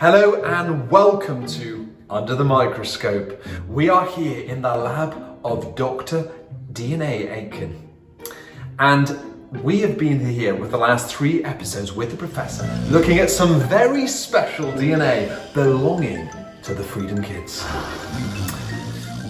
Hello and welcome to Under the Microscope. We are here in the lab of Dr. DNA Aitken. And we have been here with the last 3 episodes with the professor, looking at some very special DNA belonging to the Freedom Kids.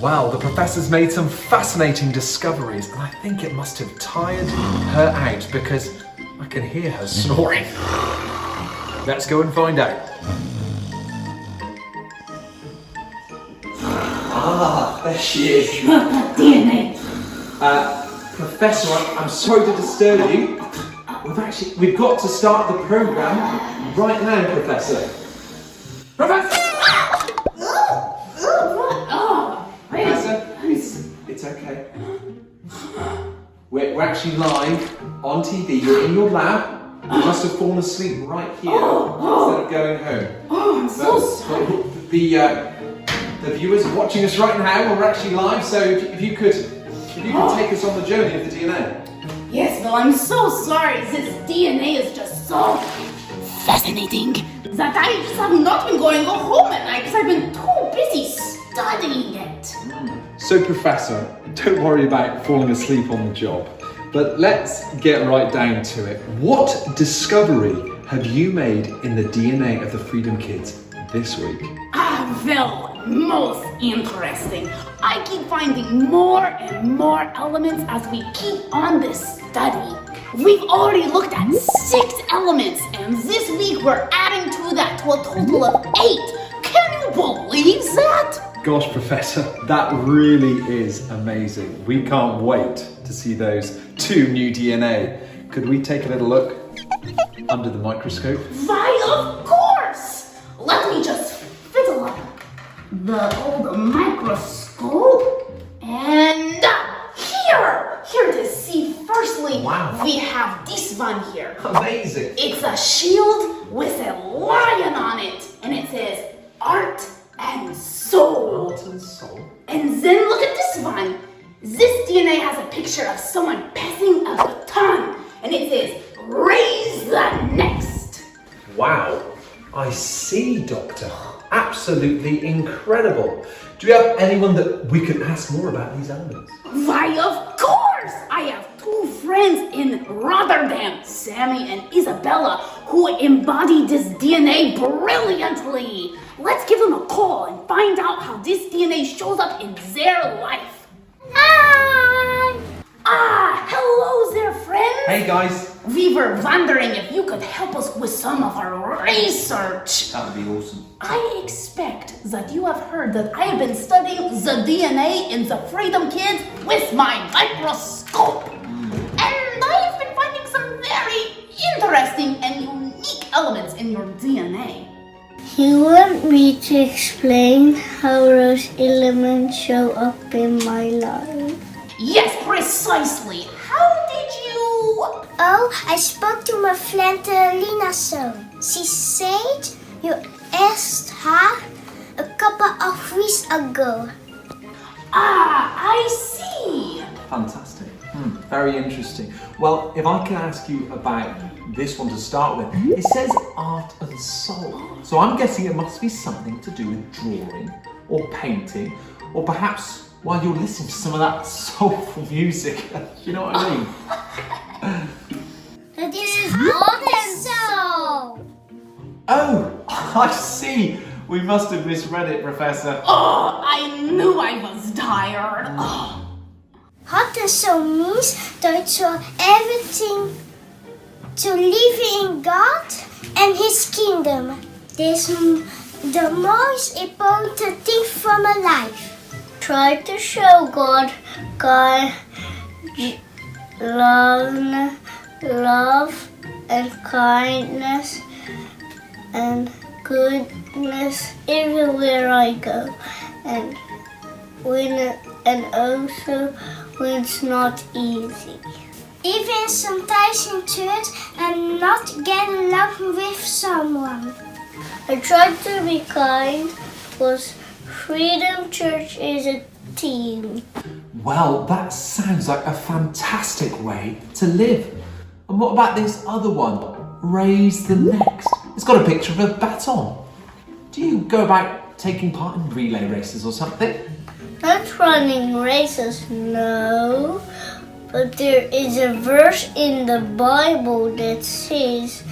Wow, the professor's made some fascinating discoveries, and I think it must have tired her out because I can hear her snoring. Let's go and find out. Ah, there she is. DNA. Professor, I'm sorry to disturb you. We've got to start the program right now, Professor. Professor! Professor, it's okay. We're actually live on TV. You're in your lab. You must have fallen asleep right here instead of going home. Oh, I'm so sorry. The viewers are watching us right now. We're actually live, so if you could take us on the journey of the DNA. Yes, well, I'm so sorry. This DNA is just so fascinating that I just have not been going home at night because I've been too busy studying it. So, Professor, don't worry about falling asleep on the job, but let's get right down to it. What discovery have you made in the DNA of the Freedom Kids this week? Well, most interesting. I keep finding more and more elements as we keep on this study. We've already looked at 6 elements, and this week we're adding to that to a total of 8. Can you believe that? Gosh, Professor, that really is amazing. We can't wait to see those 2 new DNA. Could we take a little look under the microscope? Why, of course! Let me just fiddle up the old microscope, and here to see. Firstly, wow. We have this one here. Amazing. It's a shield with a lion on it, and it says Art and Soul. Art and Soul. And then look at this one. This DNA has a picture of someone passing a baton, and it says Raise the Next. Wow, I see, Doctor. Absolutely incredible. Do you have anyone that we could ask more about these elements? Why, of course! I have 2 friends in Rotterdam, Sammy and Isabella, who embody this DNA brilliantly. Let's give them a call and find out how this DNA shows up in their life. Hi! Hello there, friends! Hey, guys. We were wondering if you could help us with some of our research. That would be awesome. I expect that you have heard that I have been studying the DNA in the Freedom Kids with my microscope. And I've been finding some very interesting and unique elements in your DNA. You want me to explain how those elements show up in my life? Yes, precisely. How did you... Oh, I spoke to my friend Lina so. She said you asked her a couple of weeks ago. I see. Fantastic. Very interesting. Well, if I can ask you about this one to start with, it says Art and Soul. So I'm guessing it must be something to do with drawing or painting, or perhaps while you're listening to some of that soulful music. You know what I mean? It is Art and Soul. Oh, I see. We must have misread it, Professor. I knew I was tired. Art and Soul means that you everything to live in God and His kingdom. This is the most important thing for my life. Try to show God love and kindness and goodness everywhere I go, and also when it's not easy. Even sometimes in church and not get along with someone. I try to be kind because Freedom Church is a team. Well, that sounds like a fantastic way to live. And what about this other one? Raise the Next. It's got a picture of a baton. Do you go about taking part in relay races or something? Not running races, no. But there is a verse in the Bible that says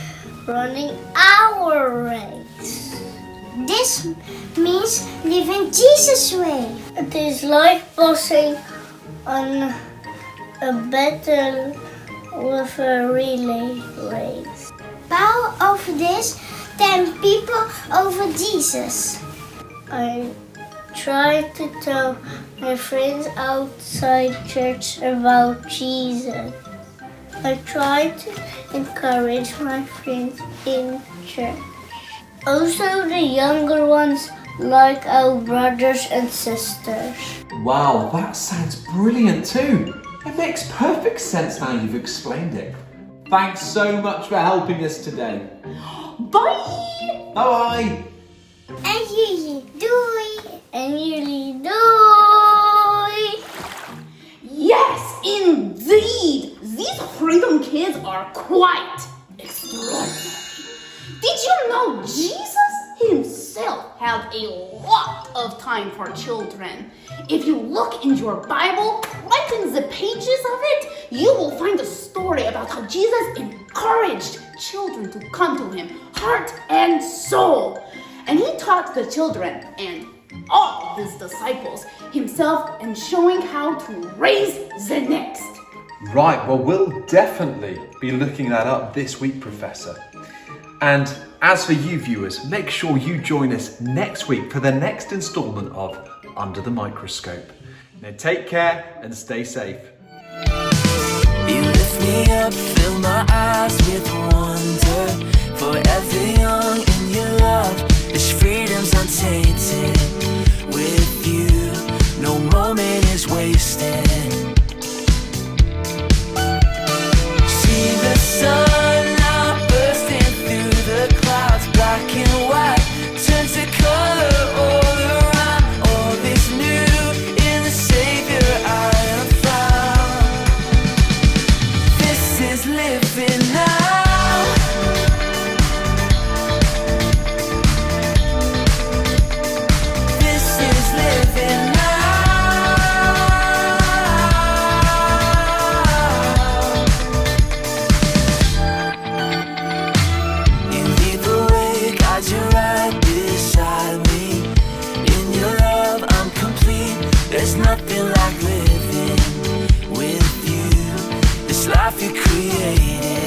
running our race. This means living Jesus' way. It is like passing on a battle with a relay race. Power over this, 10 people over Jesus. I try to tell my friends outside church about Jesus. I try to encourage my friends in church. Also the younger ones, like our brothers and sisters. Wow, that sounds brilliant too. It makes perfect sense now you've explained it. Thanks so much for helping us today. Bye! Bye! En jullie, doei! En jullie, doei! Yes, indeed! These freedom kids are quite extraordinary. Did you know Jesus himself had a lot of time for children? If you look in your Bible, right in the pages of it, you will find a story about how Jesus encouraged children to come to him, heart and soul. And he taught the children and all his disciples himself and showing how to raise the next. Right, well, we'll definitely be looking that up this week, Professor. And as for you viewers, make sure you join us next week for the next installment of Under the Microscope. Now take care and stay safe. You lift me up, fill my eyes with wonder. Forever young in your love, this freedom's untainted. With you, no moment is wasted. See the sun now bursting through the clouds, black and white, turn to color all around. All is new in the Savior I have found. This is living now. This is living now. You lead the way, guide you right beside me. In your love, I'm complete. There's nothing like living with you. This life you created.